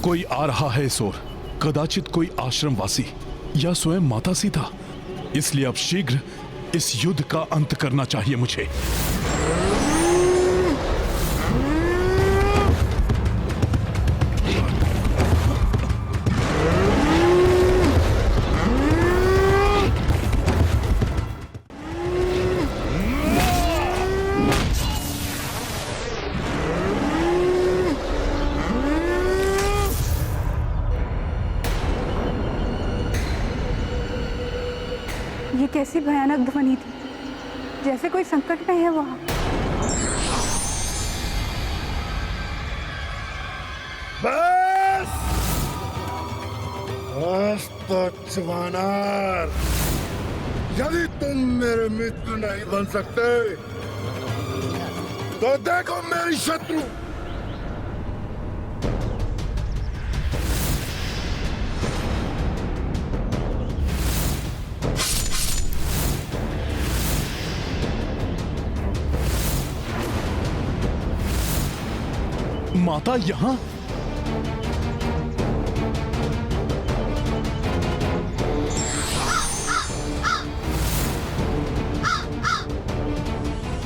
कोई आ रहा है इस ओर, कदाचित कोई आश्रमवासी या स्वयं माता सीता। इसलिए अब शीघ्र इस युद्ध का अंत करना चाहिए मुझे। ये कैसी भयानक ध्वनि थी, जैसे कोई संकट में है वहां। बस बस तो जवानार, यदि तुम मेरे मित्र नहीं बन सकते तो देखो मेरी शत्रु। माता यहां?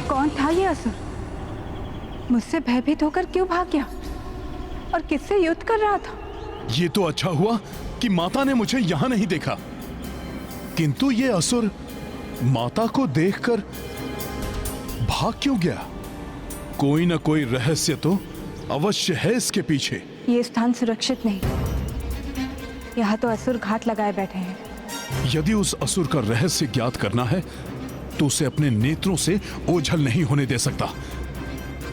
कौन था ये असुर? मुझसे भयभीत होकर क्यों भाग गया और किससे युद्ध कर रहा था? ये तो अच्छा हुआ कि माता ने मुझे यहां नहीं देखा, किंतु ये असुर माता को देखकर भाग क्यों गया? कोई ना कोई रहस्य तो अवश्य है इसके पीछे। ये स्थान सुरक्षित नहीं, यहाँ तो असुर घात लगाए बैठे हैं। यदि उस असुर का रहस्य ज्ञात करना है तो उसे अपने नेत्रों से ओझल नहीं होने दे सकता।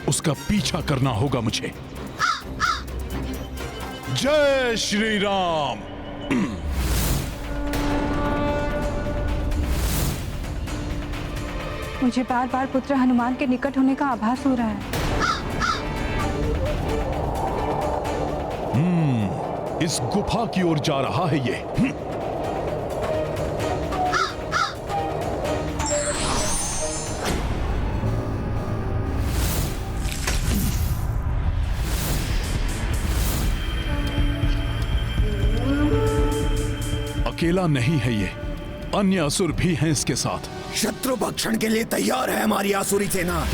उसका पीछा करना होगा मुझे। जय श्री राम। मुझे बार बार पुत्र हनुमान के निकट होने का आभास हो रहा है। इस गुफा की ओर जा रहा है ये। अकेला नहीं है ये, अन्य असुर भी हैं इसके साथ। शत्रु भक्षण के लिए तैयार है हमारी आसुरी सेना।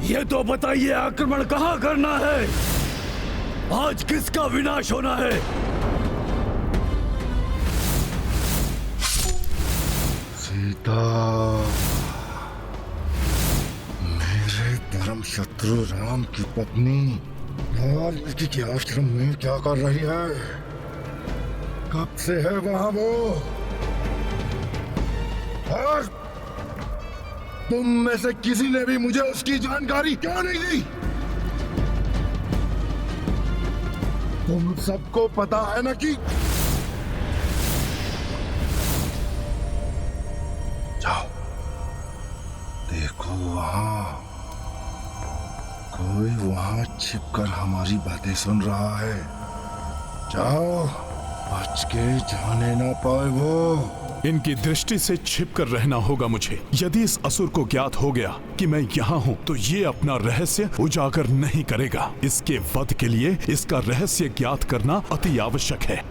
ये तो बताइए आक्रमण कहां करना है? आज किसका विनाश होना है? सीता, मेरे धर्म शत्रु राम की पत्नी वाल्मीकि के आश्रम में क्या कर रही है? कब से है वहां वो? और तुम में से किसी ने भी मुझे उसकी जानकारी क्यों नहीं दी? तुम सबको पता है ना कि जाओ देखो, वहां कोई वहां छिपकर हमारी बातें सुन रहा है। जाओ, बच के जाने ना पाए वो। इनकी दृष्टि से छिपकर रहना होगा मुझे। यदि इस असुर को ज्ञात हो गया कि मैं यहाँ हूँ तो ये अपना रहस्य उजागर नहीं करेगा। इसके वध के लिए इसका रहस्य ज्ञात करना अति आवश्यक है।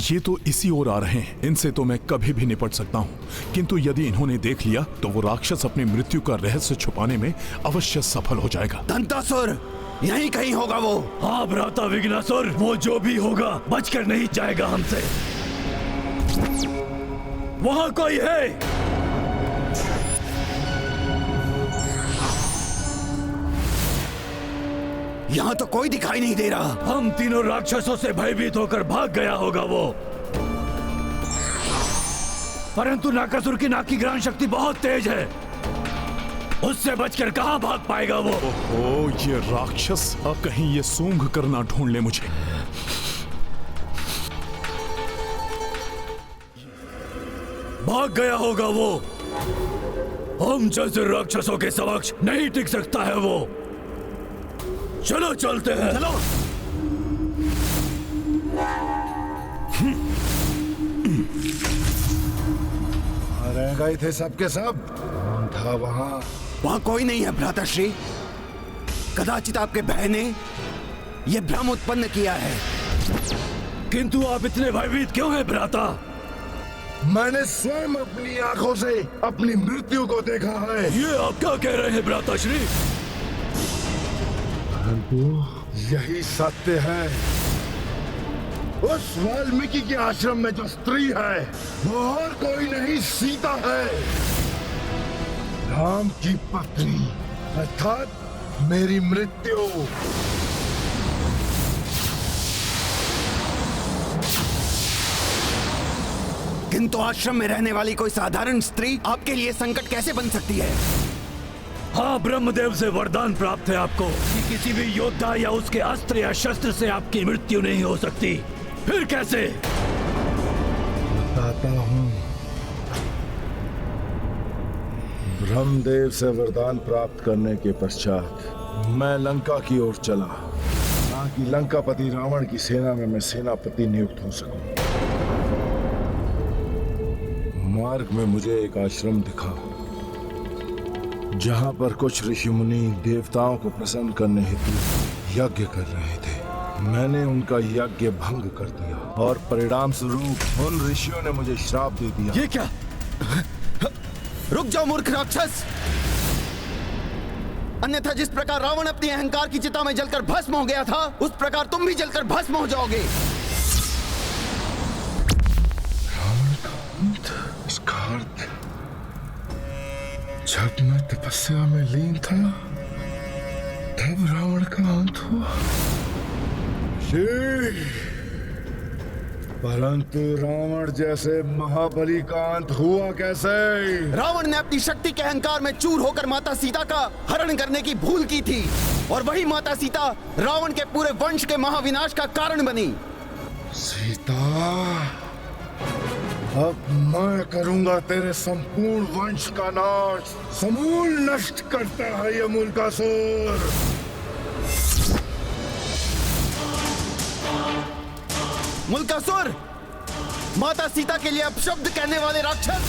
ये तो इसी ओर आ रहे हैं, इनसे तो मैं कभी भी निपट सकता हूँ, किंतु यदि इन्होंने देख लिया तो वो राक्षस अपनी मृत्यु का रहस्य छुपाने में अवश्य सफल हो जाएगा। दंतासुर यहीं कहीं होगा वो। हाँ भ्राता विघ्नासुर, वो जो भी होगा बचकर नहीं जाएगा हमसे। वहां कोई है? यहाँ तो कोई दिखाई नहीं दे रहा। हम तीनों राक्षसों से भयभीत होकर भाग गया होगा वो। परंतु नाकासुर की नाक की ग्रहण शक्ति बहुत तेज है, उससे बचकर कहां भाग पाएगा वो? ओहो, ये राक्षस अब कहीं ये सूंघ कर ना ढूंढ ले मुझे। भाग गया होगा वो। हम जैसे राक्षसों के समक्ष नहीं टिक सकता है वो। चलो चलते हैं। चलो। रह गए थे सबके सब। था वहां? वहां कोई नहीं है भ्राताश्री। कदाचित आपके भाई ने यह भ्रम उत्पन्न किया है। किंतु आप इतने भयभीत क्यों हैं भ्राता? मैंने स्वयं अपनी आंखों से अपनी मृत्यु को देखा है। ये आप क्या कह रहे हैं भ्राताश्री? परंतु यही सत्य है। उस वाल्मीकि के आश्रम में जो स्त्री है वो और कोई नहीं, सीता है, राम की पत्नी, अर्थात मेरी मृत्यु। किंतु आश्रम में रहने वाली कोई साधारण स्त्री आपके लिए संकट कैसे बन सकती है? हाँ, ब्रह्मदेव से वरदान प्राप्त है आपको कि किसी भी योद्धा या उसके अस्त्र या शस्त्र से आपकी मृत्यु नहीं हो सकती। फिर कैसे? बताता हूँ। ब्रह्मदेव से वरदान प्राप्त करने के पश्चात मैं लंका की ओर चला, ताकि लंकापति रावण की सेना में मैं सेनापति नियुक्त हो सकूं। मार्ग में मुझे एक आश्रम दिखा, जहां पर कुछ ऋषि मुनि देवताओं को प्रसन्न करने हेतु यज्ञ कर रहे थे। मैंने उनका यज्ञ भंग कर दिया और परिणाम स्वरूप उन ऋषियों ने मुझे श्राप दे दिया। ये क्या? रुक जाओ मूर्ख राक्षस! अन्यथा जिस प्रकार रावण अपनी अहंकार की चिता में जलकर भस्म हो गया था, उस प्रकार तुम भी जलकर भस्म हो जाओगे। रावण का अंत? इसका अर्थ जब मैं तपस्या में लीन था तब रावण का अंत हुआ। परंतु रावण जैसे महाबली का अंत हुआ कैसे? रावण ने अपनी शक्ति के अहंकार में चूर होकर माता सीता का हरण करने की भूल की थी, और वही माता सीता रावण के पूरे वंश के महाविनाश का कारण बनी। सीता, अब मैं करूंगा तेरे संपूर्ण वंश का नाश। समूल नष्ट करता है ये मुल्कासुर। मुल्कासुर, माता सीता के लिए अपशब्द कहने वाले राक्षस,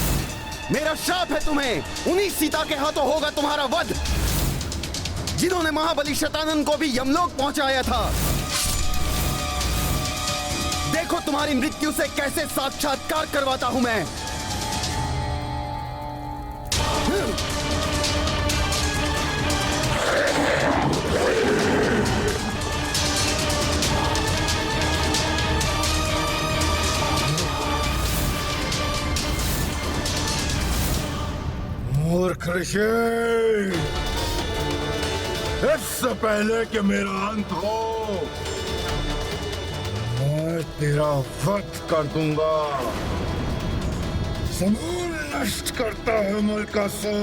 मेरा शाप है तुम्हें। उन्हीं सीता के हाथों होगा तुम्हारा वध, जिन्होंने महाबली शतानन को भी यमलोक पहुंचाया था। देखो तुम्हारी मृत्यु से कैसे साक्षात्कार करवाता हूं मैं। मूर्ख ऋषि, इससे पहले कि मेरा अंत हो, मैं तेरा वध कर दूंगा। समूल नष्ट करता है मुल्कासुर।